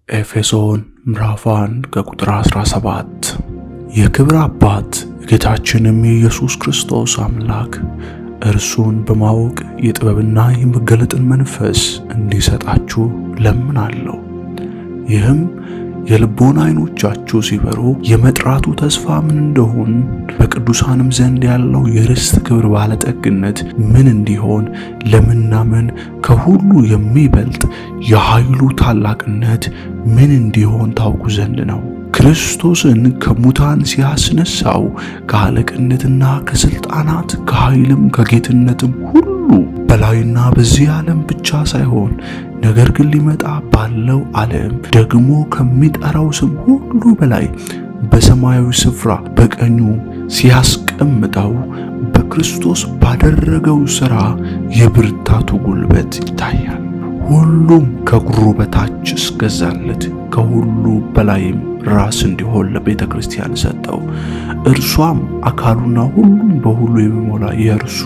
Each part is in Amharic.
ኤፌሶን ምዕራፍ 1 ከቁጥር 17 የክብር አባት ጌታችንም ኢየሱስ ክርስቶስ አምላክ እርሱን በማወቅ የጥበብና የመገለጥን መንፈስ እንዲሰጣችሁ ለምናለሁ። ይህም የልቦና ዓይኖቻችሁ ሲበሩ የመጥራቱ ተስፋ ምን እንደሆን በቅዱሳንም ዘንድ ያለው የርስት ክብር ባለጠግነት ምን እንዲሆን ለምናምን ከሁሉ የሚበልጥ የኃይሉ ታላቅነት ምን እንዲሆን ታውቁ ዘንድ ነው። ክርስቶስን ከሙታን ሲያስነሳው ከአለቅነትና ከስልጣናት ከኃይልም ከጌትነትም ሁሉ በላይና በዚህ ዓለም ብቻ ሳይሆን ነገር ግን ሊመጣ ባለው ዓለም ደግሞ ከሚጠራው ስም ሁሉ በላይ በሰማያዊ ስፍራ በቀኙ ሲያስቀምጠው በክርስቶስ ባደረገው ሥራ የብርታቱ ጉልበት ይታያል። ሁሉም ከእግሩ በታች እስገዛለት ከሁሉ በላይም ራስ እንዲሆን ለቤተ ክርስቲያን ሰጠው። እርሷም አካሉና ሁሉም በሁሉ የሚሞላ የእርሱ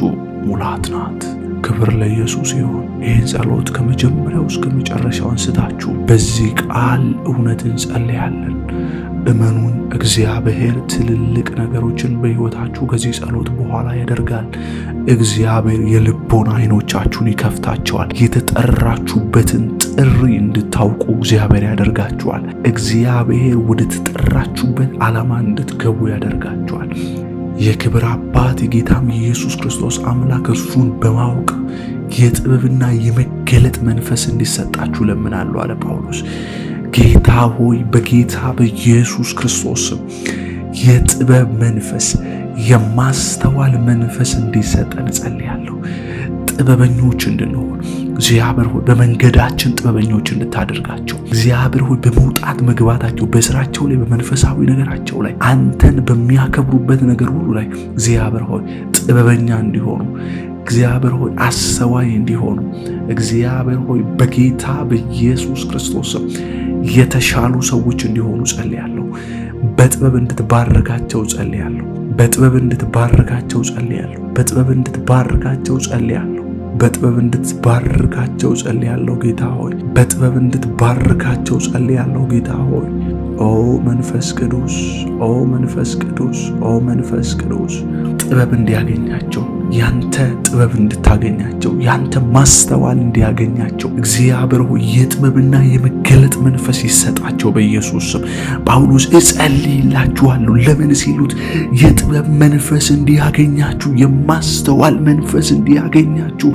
ሙላት ናት። ክብር ለኢየሱስ ይሁን። ይህን ጸሎት ከመጀመሪያው እስከ መጨረሻው አንስታችሁ በዚህ ቃል እውነትን እንጸልያለን። እመኑን፣ እግዚአብሔር ትልልቅ ነገሮችን በሕይወታችሁ ከዚህ ጸሎት በኋላ ያደርጋል። እግዚአብሔር የልቦና ዓይኖቻችሁን ይከፍታቸዋል። የተጠራችሁበትን ጥሪ እንድታውቁ እግዚአብሔር ያደርጋችኋል። እግዚአብሔር ወደ ተጠራችሁበት ዓላማ እንድትገቡ ያደርጋችኋል። የክብር አባት የጌታም ኢየሱስ ክርስቶስ አምላክ እርሱን በማወቅ የጥበብና የመገለጥ መንፈስ እንዲሰጣችሁ ለምናለሁ አለ ጳውሎስ። ጌታ ሆይ በጌታ በኢየሱስ ክርስቶስ የጥበብ መንፈስ፣ የማስተዋል መንፈስ እንዲሰጠን ጸልያለሁ። ጥበበኞች እንድንሆን እግዚአብሔር ሆይ በመንገዳችን ጥበበኞች እንድታደርጋቸው እግዚአብሔር ሆይ በመውጣት መግባታቸው፣ በስራቸው ላይ፣ በመንፈሳዊ ነገራቸው ላይ፣ አንተን በሚያከብሩበት ነገር ሁሉ ላይ እግዚአብሔር ሆይ ጥበበኛ እንዲሆኑ፣ እግዚአብሔር ሆይ አስተዋይ እንዲሆኑ፣ እግዚአብሔር ሆይ በጌታ በኢየሱስ ክርስቶስ የተሻሉ ሰዎች እንዲሆኑ ጸልያለሁ። በጥበብ እንድትባረካቸው ጸልያለሁ። በጥበብ እንድትባረካቸው ጸልያለሁ። በጥበብ እንድትባረካቸው ጸልያለሁ። በጥበብ እንድትባረካቸው ጸልያለሁ ጌታ ሆይ። በጥበብ እንድትባረካቸው ጸልያለሁ ጌታ ሆይ። ኦ መንፈስ ቅዱስ፣ ኦ መንፈስ ቅዱስ፣ ኦ መንፈስ ቅዱስ ጥበብ እንዲያገኛቸው፣ ያንተ ጥበብ እንድታገኛቸው፣ ያንተ ማስተዋል እንዲያገኛቸው እግዚአብሔር ሆይ የጥበብና የመገለጥ መንፈስ ይሰጣቸው በኢየሱስ ስም። ጳውሎስ እጸልይላችኋለሁ ለምን ሲሉት የጥበብ መንፈስ እንዲያገኛችሁ፣ የማስተዋል መንፈስ እንዲያገኛችሁ፣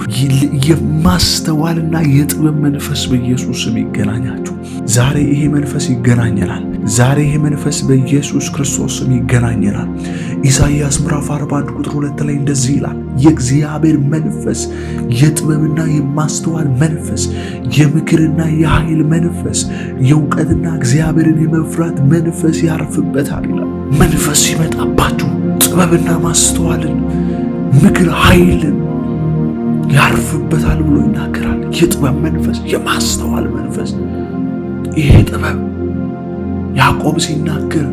የማስተዋልና የጥበብ መንፈስ በኢየሱስ ስም ይገናኛችሁ። ዛሬ ይሄ መንፈስ ይገናኘናል። ዛሬ ይሄ መንፈስ በኢየሱስ ክርስቶስ ስም ይገናኘናል። ኢሳይያስ ምዕራፍ 41 ቁጥር 2 ላይ እንደዚህ ይላል፣ የእግዚአብሔር መንፈስ የጥበብና የማስተዋል መንፈስ፣ የምክርና የኃይል መንፈስ፣ የእውቀትና እግዚአብሔርን የመፍራት መንፈስ ያርፍበታል። መንፈስ ሲመጣባችሁ ጥበብና ማስተዋልን፣ ምክር፣ ኃይልን ያርፍበታል ብሎ ይናገራል። የጥበብ መንፈስ፣ የማስተዋል መንፈስ። ይሄ ጥበብ ያዕቆብ ሲናገር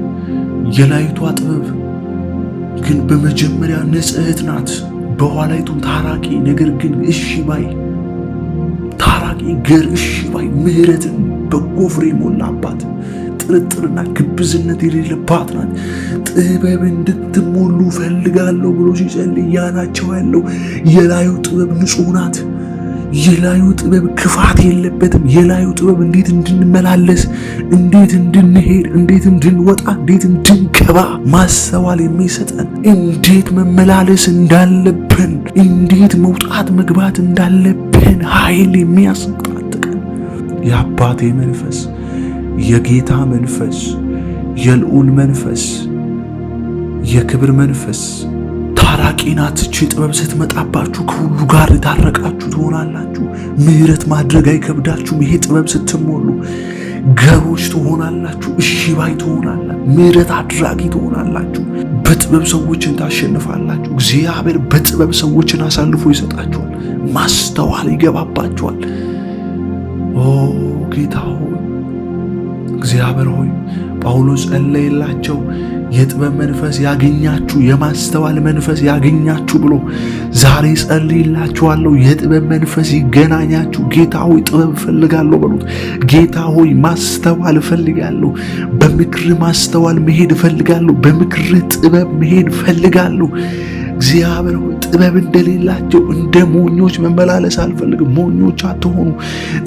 የላይቷ ጥበብ ግን በመጀመሪያ ንጽሕት ናት፣ በኋላይቱም ታራቂ፣ ነገር ግን እሺ ባይ፣ ታራቂ ገር፣ እሺ ባይ፣ ምሕረትን በጎ ፍሬ ሞላባት፣ ጥርጥርና ግብዝነት የሌለባት ናት። ጥበብ እንድትሞሉ ፈልጋለሁ ብሎ ሲጸልይ ያላቸው ያለው የላዩ ጥበብ ንጹሕ ናት። የላዩ ጥበብ ክፋት የለበትም። የላዩ ጥበብ እንዴት እንድንመላለስ፣ እንዴት እንድንሄድ፣ እንዴት እንድንወጣ፣ እንዴት እንድንገባ ማስተዋል የሚሰጠን፣ እንዴት መመላለስ እንዳለብን፣ እንዴት መውጣት መግባት እንዳለብን ኃይል የሚያስታጥቀን የአባቴ መንፈስ፣ የጌታ መንፈስ፣ የልዑል መንፈስ፣ የክብር መንፈስ ታራቂ ናት። እቺ ጥበብ ስትመጣባችሁ ከሁሉ ጋር የታረቃችሁ ትሆናላችሁ። ምሕረት ማድረግ አይከብዳችሁም። ይሄ ጥበብ ስትሞሉ ገሮች ትሆናላችሁ። እሺ ባይ ትሆናላችሁ። ምሕረት አድራጊ ትሆናላችሁ። በጥበብ ሰዎችን ታሸንፋላችሁ። እግዚአብሔር በጥበብ ሰዎችን አሳልፎ ይሰጣችኋል። ማስተዋል ይገባባችኋል። ኦ ጌታ ሆይ፣ እግዚአብሔር ሆይ ጳውሎስ ጸለየላቸው። የጥበብ መንፈስ ያገኛችሁ፣ የማስተዋል መንፈስ ያገኛችሁ ብሎ ዛሬ ጸልይላችኋለሁ። የጥበብ መንፈስ ይገናኛችሁ። ጌታ ሆይ ጥበብ እፈልጋለሁ በሉት። ጌታ ሆይ ማስተዋል እፈልጋለሁ፣ በምክር ማስተዋል መሄድ እፈልጋለሁ፣ በምክር ጥበብ መሄድ እፈልጋለሁ። እግዚአብሔር ሆይ ጥበብ እንደሌላቸው እንደ ሞኞች መመላለስ አልፈልግም። ሞኞች አትሆኑ።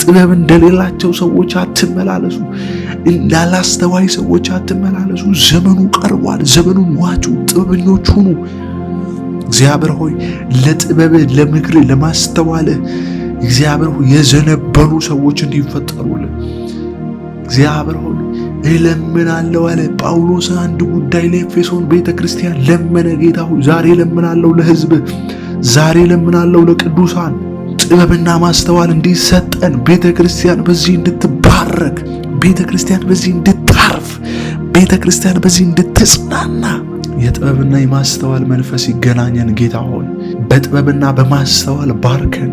ጥበብ እንደሌላቸው ሰዎች አትመላለሱ። እንዳላስተዋይ ሰዎች አትመላለሱ። ዘመኑ ቀርቧል። ዘመኑን ዋጁ። ጥበበኞች ሁኑ። እግዚአብሔር ሆይ ለጥበብ፣ ለምክር፣ ለማስተዋል እግዚአብሔር ሆይ የዘነበሉ ሰዎች እንዲፈጠሩልን እግዚአብሔር ሆይ እለምናለሁ አለ ጳውሎስ። አንድ ጉዳይ ለኤፌሶን ቤተክርስቲያን ለመነ። ጌታ ሆይ ዛሬ እለምናለሁ ለሕዝብ፣ ዛሬ እለምናለሁ ለቅዱሳን ጥበብና ማስተዋል እንዲሰጠን፣ ቤተክርስቲያን በዚህ እንድትባረክ፣ ቤተክርስቲያን በዚህ እንድታርፍ፣ ቤተክርስቲያን በዚህ እንድትጽናና የጥበብና የማስተዋል መንፈስ ይገናኘን። ጌታ ሆይ በጥበብና በማስተዋል ባርከን።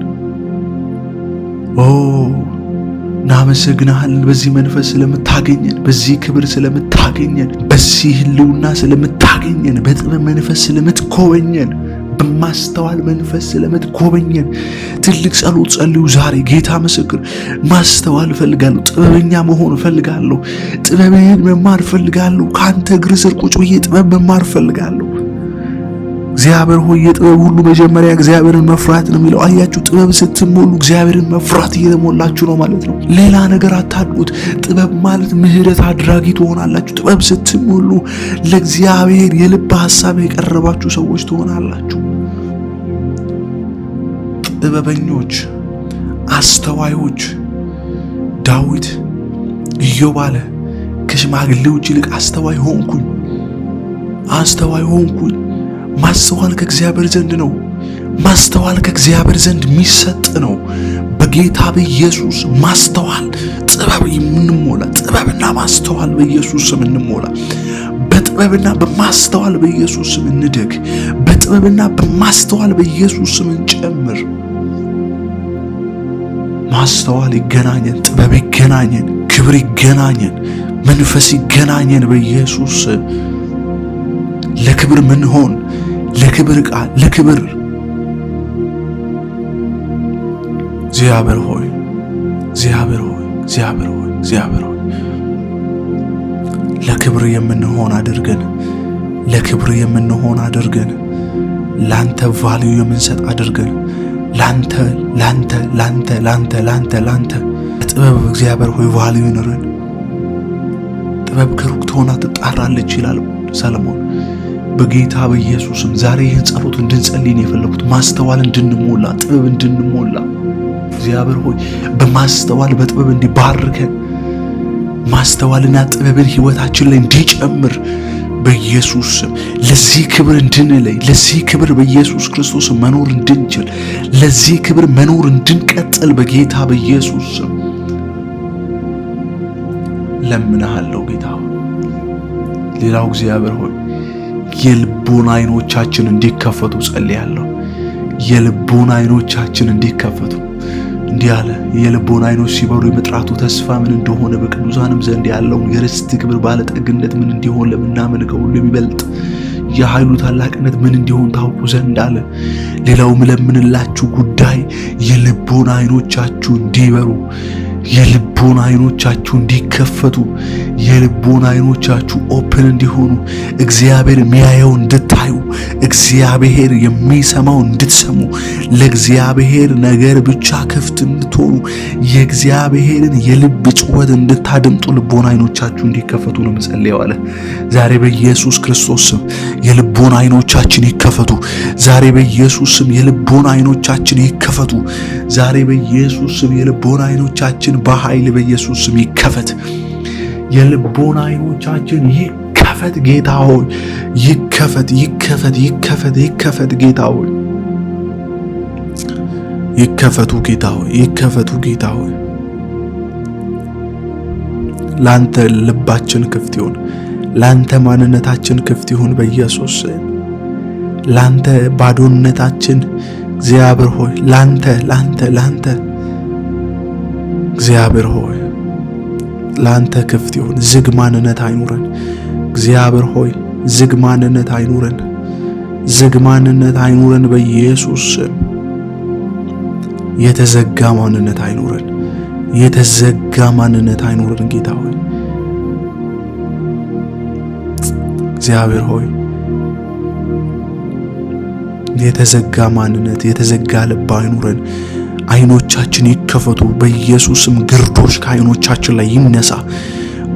እናመሰግናለን በዚህ መንፈስ ስለምታገኘን፣ በዚህ ክብር ስለምታገኘን፣ በዚህ ህልውና ስለምታገኘን፣ በጥበብ መንፈስ ስለምትጎበኘን፣ በማስተዋል መንፈስ ስለምትጎበኘን ትልቅ ጸሎት ጸልዩ ዛሬ። ጌታ ምስክር፣ ማስተዋል እፈልጋለሁ፣ ጥበበኛ መሆን እፈልጋለሁ፣ ጥበብህን መማር እፈልጋለሁ። ከአንተ እግር ስር ቁጭ ብዬ ጥበብ መማር እፈልጋለሁ። እግዚአብሔር ሆይ የጥበብ ሁሉ መጀመሪያ እግዚአብሔርን መፍራት ነው የሚለው። አያችሁ፣ ጥበብ ስትሞሉ እግዚአብሔርን መፍራት እየተሞላችሁ ነው ማለት ነው። ሌላ ነገር አታድርጉት። ጥበብ ማለት ምህረት አድራጊ ትሆናላችሁ። ጥበብ ስትሞሉ ለእግዚአብሔር የልብ ሐሳብ የቀረባችሁ ሰዎች ትሆናላችሁ። ጥበበኞች፣ አስተዋዮች። ዳዊት ኢዮብ አለ ከሽማግሌዎች ይልቅ አስተዋይ ሆንኩኝ፣ አስተዋይ ሆንኩኝ። ማስተዋል ከእግዚአብሔር ዘንድ ነው። ማስተዋል ከእግዚአብሔር ዘንድ የሚሰጥ ነው። በጌታ በኢየሱስ ማስተዋል፣ ጥበብ የምንሞላ፣ ጥበብና ማስተዋል በኢየሱስ ስም እንሞላ። በጥበብና በማስተዋል በኢየሱስ ስም እንደግ። በጥበብና በማስተዋል በኢየሱስ ስም እንጨምር። ማስተዋል ይገናኘን፣ ጥበብ ይገናኘን፣ ክብር ይገናኘን፣ መንፈስ ይገናኘን በኢየሱስ ለክብር ምንሆን፣ ለክብር ቃል፣ ለክብር እግዚአብሔር ሆይ፣ እግዚአብሔር ሆይ፣ እግዚአብሔር ሆይ፣ እግዚአብሔር ሆይ ለክብር የምንሆን አድርገን፣ ለክብር የምንሆን አድርገን፣ ላንተ ቫልዩ የምንሰጥ አድርገን፣ ላንተ ላንተ ላንተ ላንተ ላንተ ላንተ ጥበብ እግዚአብሔር ሆይ ቫልዩ ይኖረን። ጥበብ ከሩቅ ትሆና ትጣራለች ይላል ሰለሞን። በጌታ በኢየሱስም ዛሬ ይህን ጸሎት እንድንጸልይ ነው የፈለኩት። ማስተዋል እንድንሞላ፣ ጥበብ እንድንሞላ እግዚአብሔር ሆይ በማስተዋል በጥበብ እንዲባርከን፣ ማስተዋልና ጥበብን ሕይወታችን ላይ እንዲጨምር በኢየሱስ ስም ለዚህ ክብር እንድንለይ፣ ለዚህ ክብር በኢየሱስ ክርስቶስ መኖር እንድንችል፣ ለዚህ ክብር መኖር እንድንቀጥል በጌታ በኢየሱስ ስም ለምንሃለሁ ጌታ። ሌላው እግዚአብሔር ሆይ የልቦና አይኖቻችን እንዲከፈቱ ጸልያለሁ። የልቦና አይኖቻችን እንዲከፈቱ እንዲህ አለ። የልቦና አይኖች ሲበሩ የመጥራቱ ተስፋ ምን እንደሆነ በቅዱሳንም ዘንድ ያለውን የርስት ክብር ባለጠግነት ምን እንዲሆን ለምናመልከው ሁሉ የሚበልጥ የኃይሉ ታላቅነት ምን እንዲሆን ታውቁ ዘንድ አለ። ሌላው ምለምንላችሁ ጉዳይ የልቦና አይኖቻችሁ እንዲበሩ፣ የልቦና አይኖቻችሁ እንዲከፈቱ፣ የልቦና አይኖቻችሁ ኦፕን እንዲሆኑ፣ እግዚአብሔር የሚያየው እንድታዩ፣ እግዚአብሔር የሚሰማው እንድትሰሙ፣ ለእግዚአብሔር ነገር ብቻ ክፍት እንድትሆኑ፣ የእግዚአብሔርን የልብ ጩኸት እንድታደምጡ ልቦና አይኖቻችሁ እንዲከፈቱ ነው የምጸልየው አለ። ዛሬ በኢየሱስ ክርስቶስ ስም የልቦና አይኖቻችን ይከፈቱ። ዛሬ በኢየሱስ ስም የልቦና አይኖቻችን ይከፈቱ። ዛሬ በኢየሱስ ስም የልቦና አይኖቻችን በኃይል በኢየሱስ ስም ይከፈት። የልቦና አይኖቻችን ይከፈት ጌታ ሆይ፣ ይከፈት፣ ይከፈት፣ ይከፈት፣ ይከፈት ጌታ ሆይ፣ ይከፈቱ ጌታ ሆይ፣ ይከፈቱ ጌታ ሆይ። ላንተ ልባችን ክፍት ይሁን፣ ላንተ ማንነታችን ክፍት ይሁን በኢየሱስ ስም። ላንተ ባዶነታችን እግዚአብሔር ሆይ ላንተ ላንተ ላንተ እግዚአብሔር ሆይ ላንተ ክፍት ይሁን። ዝግ ማንነት አይኑረን እግዚአብሔር ሆይ ዝግ ማንነት አይኑረን። ዝግ ማንነት አይኑረን በኢየሱስ ስም። የተዘጋ ማንነት አይኑረን። የተዘጋ ማንነት አይኑረን ጌታ ሆይ እግዚአብሔር ሆይ የተዘጋ ማንነት የተዘጋ ልብ አይኑረን። አይኖቻችን ይከፈቱ በኢየሱስም። ግርዶሽ ከአይኖቻችን ላይ ይነሳ።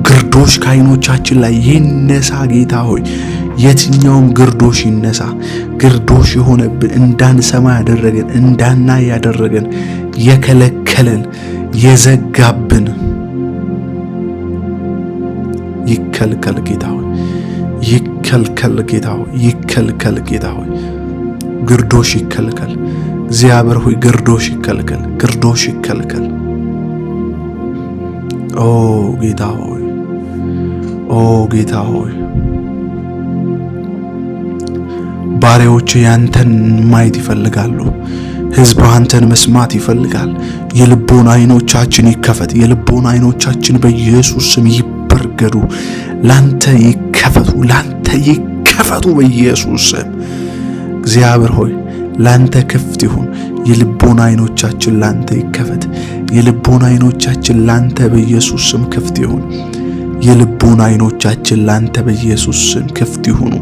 ግርዶሽ ከአይኖቻችን ላይ ይነሳ ጌታ ሆይ የትኛውም ግርዶሽ ይነሳ። ግርዶሽ የሆነብን እንዳንሰማ ያደረገን እንዳናይ ያደረገን የከለከለን የዘጋብን ይከልከል ጌታ ሆይ ይከልከል ጌታ ሆይ ይከልከል ጌታ ሆይ ግርዶሽ ይከልከል። እግዚአብሔር ሆይ ግርዶሽ ይከልከል። ግርዶሽ ይከልከል። ኦ ጌታ ሆይ ኦ ጌታ ሆይ ባሪያዎች ያንተን ማየት ይፈልጋሉ። ሕዝብ አንተን መስማት ይፈልጋል። የልቦና አይኖቻችን ይከፈት። የልቦና አይኖቻችን በኢየሱስ ስም ይበርገዱ። ላንተ ይከፈቱ። ላንተ ይከፈቱ በኢየሱስ ስም። እግዚአብሔር ሆይ ላንተ ክፍት ይሁን። የልቦና አይኖቻችን ላንተ ይከፈት። የልቦና አይኖቻችን ላንተ በኢየሱስ ስም ክፍት ይሁን። የልቦና አይኖቻችን ላንተ በኢየሱስ ስም ክፍት ይሁኑ።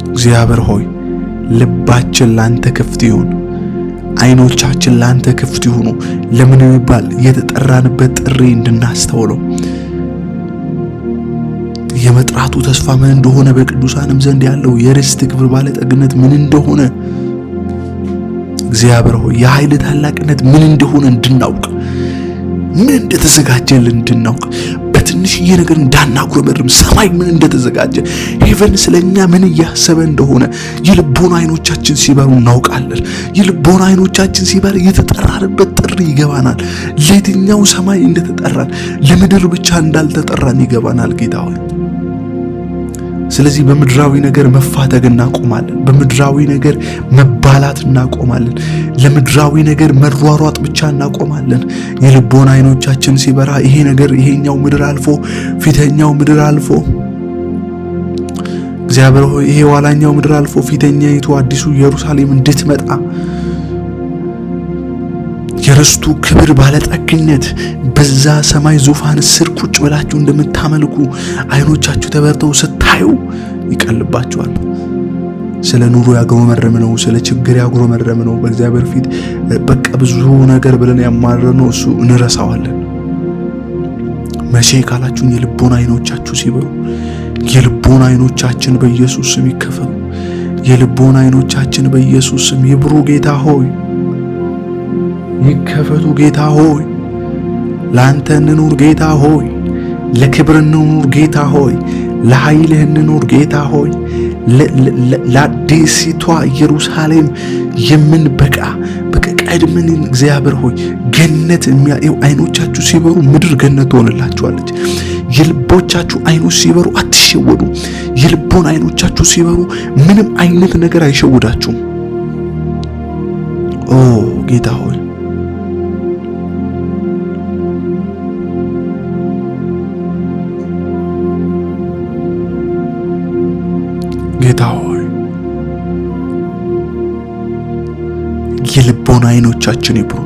እግዚአብሔር ሆይ ልባችን ላንተ ክፍት ይሁን። አይኖቻችን ላንተ ክፍት ይሁኑ። ለምን ይባል የተጠራንበት ጥሪ እንድናስተውለው የመጥራቱ ተስፋ ምን እንደሆነ በቅዱሳንም ዘንድ ያለው የርስት ክብር ባለጠግነት ምን እንደሆነ እግዚአብሔር ሆይ የኃይል ታላቅነት ምን እንደሆነ እንድናውቅ ምን እንደተዘጋጀልን እንድናውቅ በትንሽዬ ነገር እንዳናጉረመርም ሰማይ ምን እንደተዘጋጀ ሄቨን ስለኛ ምን እያሰበ እንደሆነ የልቦና አይኖቻችን ሲበሩ እናውቃለን። የልቦና አይኖቻችን ሲበሩ የተጠራንበት ጥሪ ይገባናል። ለየትኛው ሰማይ እንደተጠራን ለምድር ብቻ እንዳልተጠራን ይገባናል ጌታ ሆይ። ስለዚህ በምድራዊ ነገር መፋተግ እናቆማለን። በምድራዊ ነገር መባላት እናቆማለን። ለምድራዊ ነገር መሯሯጥ ብቻ እናቆማለን። የልቦና አይኖቻችን ሲበራ ይሄ ነገር ይሄኛው ምድር አልፎ ፊተኛው ምድር አልፎ እግዚአብሔር ሆይ ይሄ ዋላኛው ምድር አልፎ ፊተኛይቱ አዲሱ ኢየሩሳሌም እንድትመጣ የርስቱ ክብር ባለጠግነት በዛ ሰማይ ዙፋን ስር ቁጭ ብላችሁ እንደምታመልኩ አይኖቻችሁ ተበርተው ስታዩ ይቀልባችኋል። ስለ ኑሮ ያጉረመረምነው ስለ ችግር ያጉረመረምነው በእግዚአብሔር ፊት በቃ ብዙ ነገር ብለን ያማረነው እሱ እንረሳዋለን። መቼ ካላችሁኝ የልቦና አይኖቻችሁ ሲበሩ የልቦና አይኖቻችን በኢየሱስ ስም ይከፈቱ። የልቦና አይኖቻችን በኢየሱስ ስም ይብሩ ጌታ ሆይ ይከፈቱ ጌታ ሆይ። ላንተ እንኑር ጌታ ሆይ። ለክብር እንኑር ጌታ ሆይ። ለኃይልህ እንኑር ጌታ ሆይ። ለአዲሲቷ ኢየሩሳሌም የምንበቃ ቀድመን እግዚአብሔር ሆይ ገነት የሚያየው አይኖቻችሁ ሲበሩ ምድር ገነት ትሆንላችኋለች። የልቦቻችሁ አይኖች ሲበሩ አትሸወዱ። የልቦና አይኖቻችሁ ሲበሩ ምንም አይነት ነገር አይሸውዳችሁም። ኦ ጌታ ሆይ ጌታ ሆይ የልቦና አይኖቻችን ይብሩ።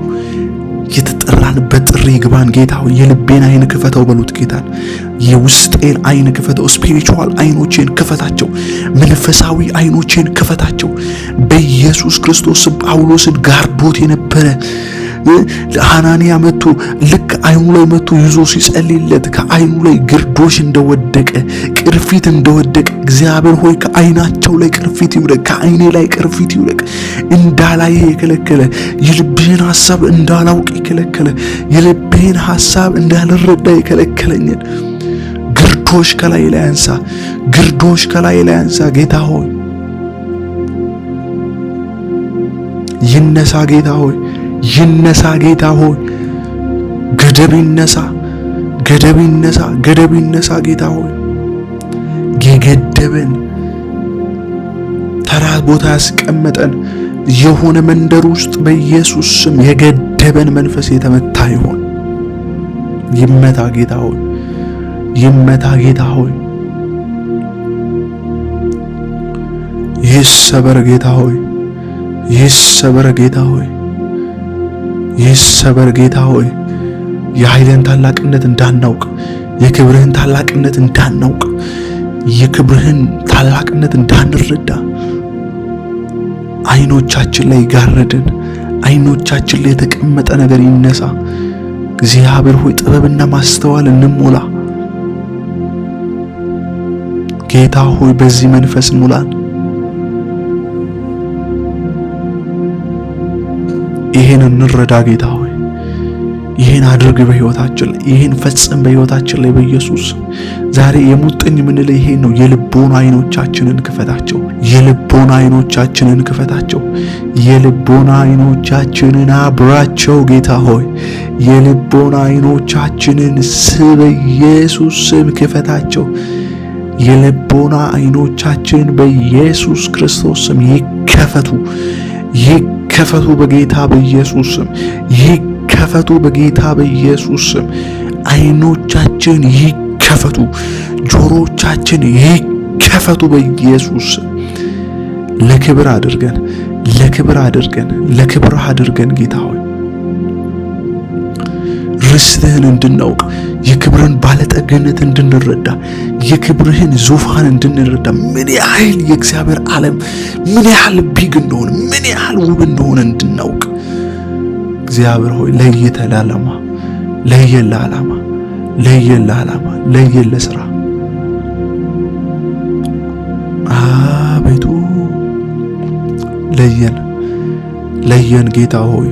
የተጠራንበት ጥሪ ይግባን ጌታ ሆይ። የልቤን አይን ክፈተው በሉት ጌታን። የውስጤን አይን ክፈተው። ስፒሪቹዋል አይኖቼን ክፈታቸው። መንፈሳዊ አይኖቼን ክፈታቸው በኢየሱስ ክርስቶስ። ጳውሎስን ጋርዶት የነበረ ሐናንያ መጥቶ ልክ አይኑ ላይ መጥቶ ይዞ ሲጸልይለት ከአይኑ ላይ ግርዶሽ እንደወደቀ ቅርፊት እንደወደቀ እግዚአብሔር ሆይ ከአይናቸው ላይ ቅርፊት ይውደቅ፣ ከአይኔ ላይ ቅርፊት ይውደቅ። እንዳላይ የከለከለ የልቤን ሐሳብ እንዳላውቅ የከለከለ የልቤን ሐሳብ እንዳልረዳ የከለከለኝን ግርዶሽ ከላይ ላይ አንሳ። ግርዶሽ ከላይ ላይ አንሳ ጌታ ሆይ ይነሳ ጌታ ሆይ ይነሳ ጌታ ሆይ። ገደብ ይነሳ፣ ገደብ ይነሳ፣ ገደብ ይነሳ ጌታ ሆይ። የገደበን ተራ ቦታ ያስቀመጠን የሆነ መንደር ውስጥ በኢየሱስ ስም የገደበን መንፈስ የተመታ ይሆን፣ ይመታ ጌታ ሆይ። ይመታ ጌታ ሆይ፣ ይሰበር ጌታ ሆይ፣ ይሰበር ጌታ ሆይ፣ ይሰበር ጌታ ሆይ። የኃይልን ታላቅነት እንዳናውቅ፣ የክብርህን ታላቅነት እንዳናውቅ፣ የክብርህን ታላቅነት እንዳንረዳ አይኖቻችን ላይ ጋረድን። አይኖቻችን ላይ የተቀመጠ ነገር ይነሳ። እግዚአብሔር ሆይ ጥበብና ማስተዋል እንሞላ። ጌታ ሆይ በዚህ መንፈስ ሙላን። ይሄን እንረዳ ጌታ ሆይ፣ ይሄን አድርግ በህይወታችን ላይ፣ ይሄን ፈጽም በህይወታችን ላይ በኢየሱስ ዛሬ የሙጥኝ የምንለው ይሄን ነው። የልቦና አይኖቻችንን ክፈታቸው፣ የልቦና አይኖቻችንን ክፈታቸው፣ የልቦና አይኖቻችንን አብራቸው ጌታ ሆይ፣ የልቦና አይኖቻችንን በኢየሱስ ስም ክፈታቸው። የልቦና አይኖቻችን በኢየሱስ ክርስቶስ ስም ይከፈቱ፣ ይከፈቱ በጌታ በኢየሱስ ስም ይከፈቱ በጌታ በኢየሱስ ስም። አይኖቻችን ይከፈቱ፣ ጆሮቻችን ይከፈቱ በኢየሱስ ስም። ለክብር አድርገን፣ ለክብር አድርገን፣ ለክብር አድርገን ጌታ ሆይ ርስትህን እንድናውቅ፣ የክብርን ባለጠግነት እንድንረዳ፣ የክብርህን ዙፋን እንድንረዳ፣ ምን ያህል የእግዚአብሔር ዓለም ምን ያህል ቢግ እንደሆነ፣ ምን ያህል ውብ እንደሆነ እንድናውቅ እግዚአብሔር ሆይ ለየተ ለዓላማ፣ ለየለ ለዓላማ፣ ለየለ ለዓላማ፣ ለየለ ስራ አቤቱ ለየን፣ ለየን ጌታ ሆይ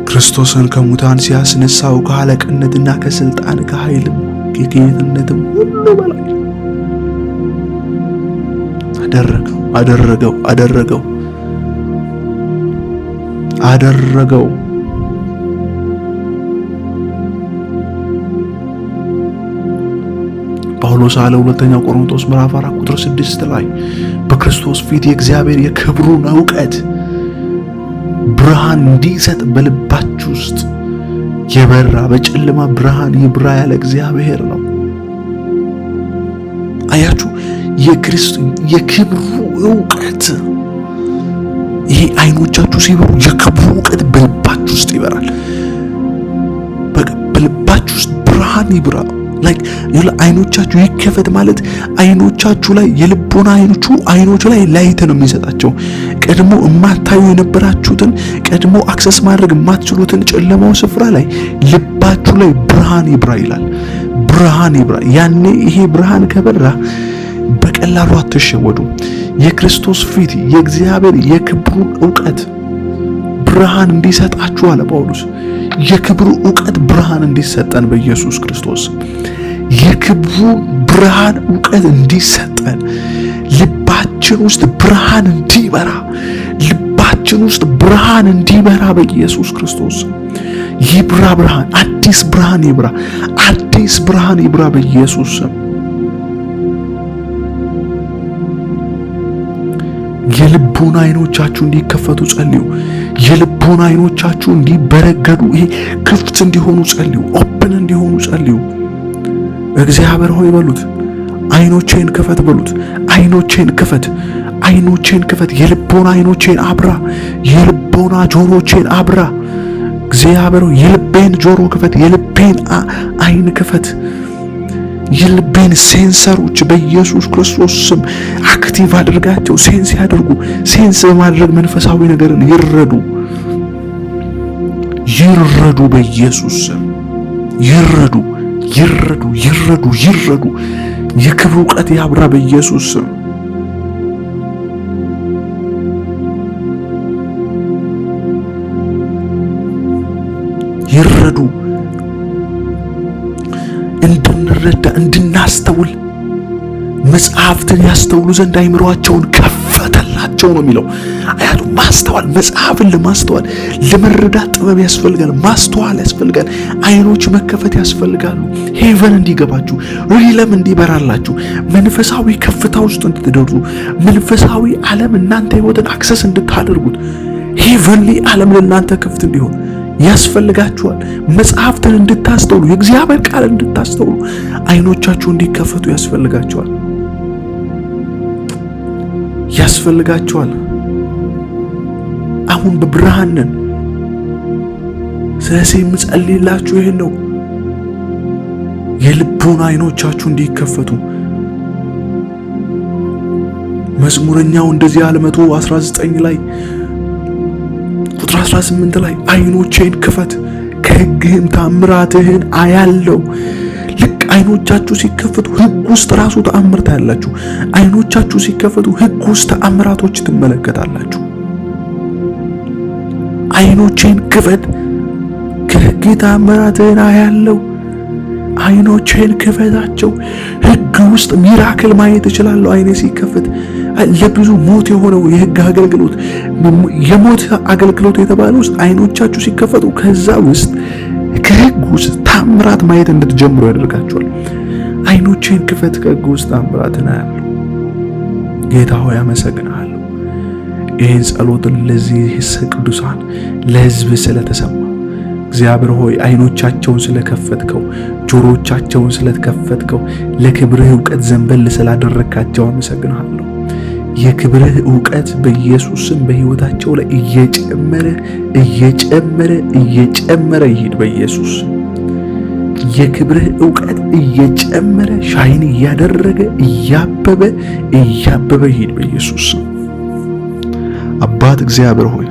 ክርስቶስን ከሙታን ሲያስነሳው ከአለቅነትና ከስልጣን ከኃይልም ከጌትነትም ሁሉ በላይ አደረገው። ጳውሎስ አለ ሁለተኛው ቆሮንቶስ ምዕራፍ 4 ቁጥር 6 ላይ በክርስቶስ ፊት የእግዚአብሔር የክብሩን ዕውቀት ብርሃን እንዲሰጥ በልባችሁ ውስጥ የበራ በጨለማ ብርሃን ይብራ ያለ እግዚአብሔር ነው። አያችሁ፣ የክብሩ ዕውቀት ይሄ አይኖቻችሁ ሲበሩ የክብሩ ዕውቀት በልባችሁ ውስጥ ይበራል። በልባችሁ ውስጥ ብርሃን ይብራ። አይኖቻችሁ ይከፈት ማለት አይኖቻችሁ ላይ የልቦና አይኖቹ ላይ ላይት ነው የሚሰጣቸው። ቀድሞ የማታዩ የነበራችሁትን ቀድሞ አክሰስ ማድረግ የማትችሉትን ጨለማው ስፍራ ላይ ልባችሁ ላይ ብርሃን ይብራ ይላል። ብርሃን ይብራ። ያኔ ይሄ ብርሃን ከበራ በቀላሉ አትሸወዱ። የክርስቶስ ፊት የእግዚአብሔር የክብሩን ዕውቀት ብርሃን እንዲሰጣችሁ አለ ጳውሎስ። የክብሩ ዕውቀት ብርሃን እንዲሰጠን በኢየሱስ ክርስቶስ የክብሩ ብርሃን ዕውቀት እንዲሰጠን ልባችን ውስጥ ብርሃን እንዲበራ ልባችን ውስጥ ብርሃን እንዲበራ በኢየሱስ ክርስቶስ ይብራ። ብርሃን አዲስ ብርሃን ይብራ። አዲስ ብርሃን ይብራ በኢየሱስ ስም። የልቦና አይኖቻችሁ እንዲከፈቱ ጸልዩ። የልቦና አይኖቻችሁ እንዲበረገዱ ይሄ ክፍት እንዲሆኑ ጸልዩ። ኦፕን እንዲሆኑ ጸልዩ። እግዚአብሔር ሆይ በሉት፣ አይኖቼን ክፈት በሉት። አይኖቼን ክፈት፣ አይኖቼን ክፈት። የልቦና አይኖቼን አብራ፣ የልቦና ጆሮቼን አብራ። እግዚአብሔር ሆይ የልቤን ጆሮ ክፈት፣ የልቤን አይን ክፈት። የልቤን ሴንሰሮች በኢየሱስ ክርስቶስ ስም አክቲቭ አድርጋቸው። ሴንስ ያድርጉ። ሴንስ በማድረግ መንፈሳዊ ነገርን ይረዱ በኢየሱስ ስም ይረዱ። የክብሩ ዕውቀት ያብራ በኢየሱስ ስም። ይረዱ፣ እንድንረዳ እንድናስተውል መጽሐፍትን ያስተውሉ ዘንድ አይምሯቸውን ከፈተላቸው ነው የሚለው። አያቱ ማስተዋል፣ መጽሐፍን ለማስተዋል ለመረዳት ጥበብ ያስፈልጋል፣ ማስተዋል ያስፈልጋል፣ አይኖች መከፈት ያስፈልጋሉ። ሄቨን እንዲገባችሁ፣ ሪለም እንዲበራላችሁ፣ መንፈሳዊ ከፍታ ውስጥ እንድትደርሱ፣ መንፈሳዊ ዓለም እናንተ ህይወትን አክሰስ እንድታደርጉት፣ ሄቨንሊ ዓለም ለእናንተ ክፍት እንዲሆን ያስፈልጋችኋል። መጽሐፍትን እንድታስተውሉ፣ የእግዚአብሔር ቃል እንድታስተውሉ አይኖቻችሁ እንዲከፈቱ ያስፈልጋችኋል። አሁን በብርሃን ነን። ስለዚህ የምጸልይላችሁ ይሄን ነው፣ የልቡን አይኖቻችሁ እንዲከፈቱ። መዝሙረኛው እንደዚህ ያለ 119 ላይ ቁጥር 18 ላይ አይኖቼን ክፈት ከሕግህም ታምራትህን አያለው። ልክ አይኖቻችሁ ሲከፈቱ ሕግ ውስጥ ራሱ ተአምር ታያላችሁ። አይኖቻችሁ ሲከፈቱ ሕግ ውስጥ ተአምራቶች ትመለከታላችሁ። አይኖቼን ክፈት ከሕግ ታምራትህን አያለው። አይኖቼን ክፈታቸው። ሕግ ውስጥ ሚራክል ማየት እችላለሁ። አይኔ ሲከፈት ለብዙ ሞት የሆነው የሕግ አገልግሎት የሞት አገልግሎት የተባለ ውስጥ አይኖቻችሁ ሲከፈቱ ከዛ ውስጥ ከሕግ ውስጥ ታምራት ማየት እንድትጀምሩ ያደርጋችኋል። አይኖቼን ክፈት ከሕግ ውስጥ ታምራትን አያለሁ። ጌታ ሆይ አመሰግናለሁ። ይህን ጸሎትን ለዚህ ቅዱሳን ለሕዝብ ስለተሰማ እግዚአብሔር ሆይ አይኖቻቸውን ስለከፈትከው፣ ጆሮቻቸውን ስለከፈትከው፣ ለክብርህ ዕውቀት ዘንበል ስላደረካቸው አመሰግናለሁ። የክብርህ ዕውቀት በኢየሱስ ስም በሕይወታቸው ላይ እየጨመረ ይሄድ። በኢየሱስ የክብርህ ዕውቀት እየጨመረ ሻይን እያደረገ እያበበ ይሄድ። በኢየሱስ ስም አባት እግዚአብሔር ሆይ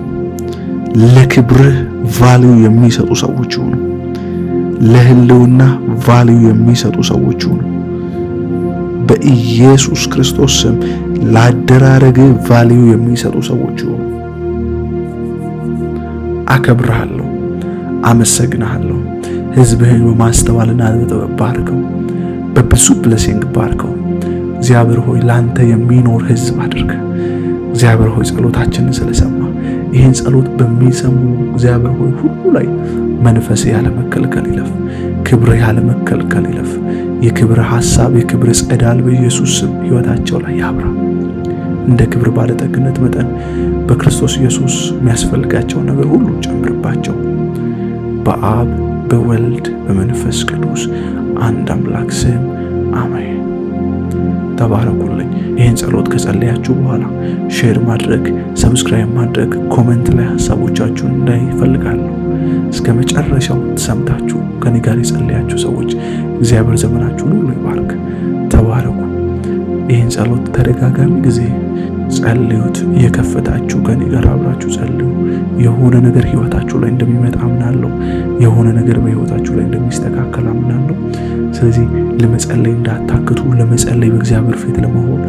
ለክብርህ ቫልዩ የሚሰጡ ሰዎች ይሁኑ። ለህልውና ቫልዩ የሚሰጡ ሰዎች ይሁኑ። በኢየሱስ ክርስቶስ ስም ለአደራረግ ቫልዩ የሚሰጡ ሰዎች ይሁኑ። አከብርሃለሁ፣ አመሰግንሃለሁ። ሕዝብህን በማስተዋልና በጥበብ ባርከው፣ በብዙ ብለሲንግ ባርከው። እግዚአብሔር ሆይ ላንተ የሚኖር ሕዝብ አድርግ። እግዚአብሔር ሆይ ጸሎታችንን ስለሰማ ይህን ጸሎት በሚሰሙ እግዚአብሔር ሆይ ሁሉ ላይ መንፈስ ያለ መከልከል ይለፍ፣ ክብር ያለ መከልከል ይለፍ። የክብር ሐሳብ፣ የክብር ጸዳል በኢየሱስ ስም ሕይወታቸው ላይ ያብራ። እንደ ክብር ባለጠግነት መጠን በክርስቶስ ኢየሱስ የሚያስፈልጋቸውን ነገር ሁሉ ጨምርባቸው። በአብ በወልድ በመንፈስ ቅዱስ አንድ አምላክ ስም አሜን። ተባረኩልኝ። ይህን ጸሎት ከጸለያችሁ በኋላ ሼር ማድረግ፣ ሰብስክራይብ ማድረግ፣ ኮሜንት ላይ ሐሳቦቻችሁን እንዳይፈልጋለሁ። እስከ መጨረሻው ተሰምታችሁ ከኔ ጋር የጸለያችሁ ሰዎች እግዚአብሔር ዘመናችሁን ሁሉ ይባርክ። ተባረኩ። ይህን ጸሎት ተደጋጋሚ ጊዜ ጸልዩት። እየከፈታችሁ ከኔ ጋር አብራችሁ ጸልዩ። የሆነ ነገር ህይወታችሁ ላይ እንደሚመጣ አምናለሁ። የሆነ ነገር በህይወታችሁ ላይ እንደሚስተካከል አምናለሁ። ስለዚህ ለመጸለይ እንዳታክቱ፣ ለመጸለይ በእግዚአብሔር ፊት ለመሆን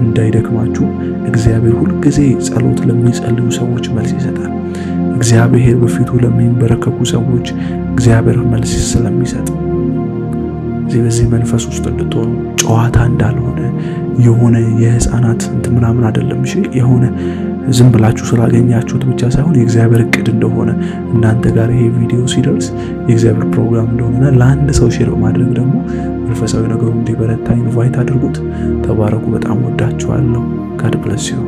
እንዳይደክማችሁ። እግዚአብሔር ሁልጊዜ ጸሎት ለሚጸልዩ ሰዎች መልስ ይሰጣል። እግዚአብሔር በፊቱ ለሚንበረከኩ ሰዎች እግዚአብሔር መልስ ስለሚሰጥ በዚህ መንፈስ ውስጥ እንድትሆኑ፣ ጨዋታ እንዳልሆነ የሆነ የህፃናት ምናምን አይደለም። እሺ የሆነ ዝም ብላችሁ ስላገኛችሁት ብቻ ሳይሆን የእግዚአብሔር እቅድ እንደሆነ እናንተ ጋር ይሄ ቪዲዮ ሲደርስ የእግዚአብሔር ፕሮግራም እንደሆነና ለአንድ ሰው ሼር ማድረግ ደግሞ መንፈሳዊ ነገሩ እንዲበረታ ኢንቫይት አድርጉት። ተባረኩ። በጣም ወዳችኋለሁ። ጋድ ብለስ ዩ።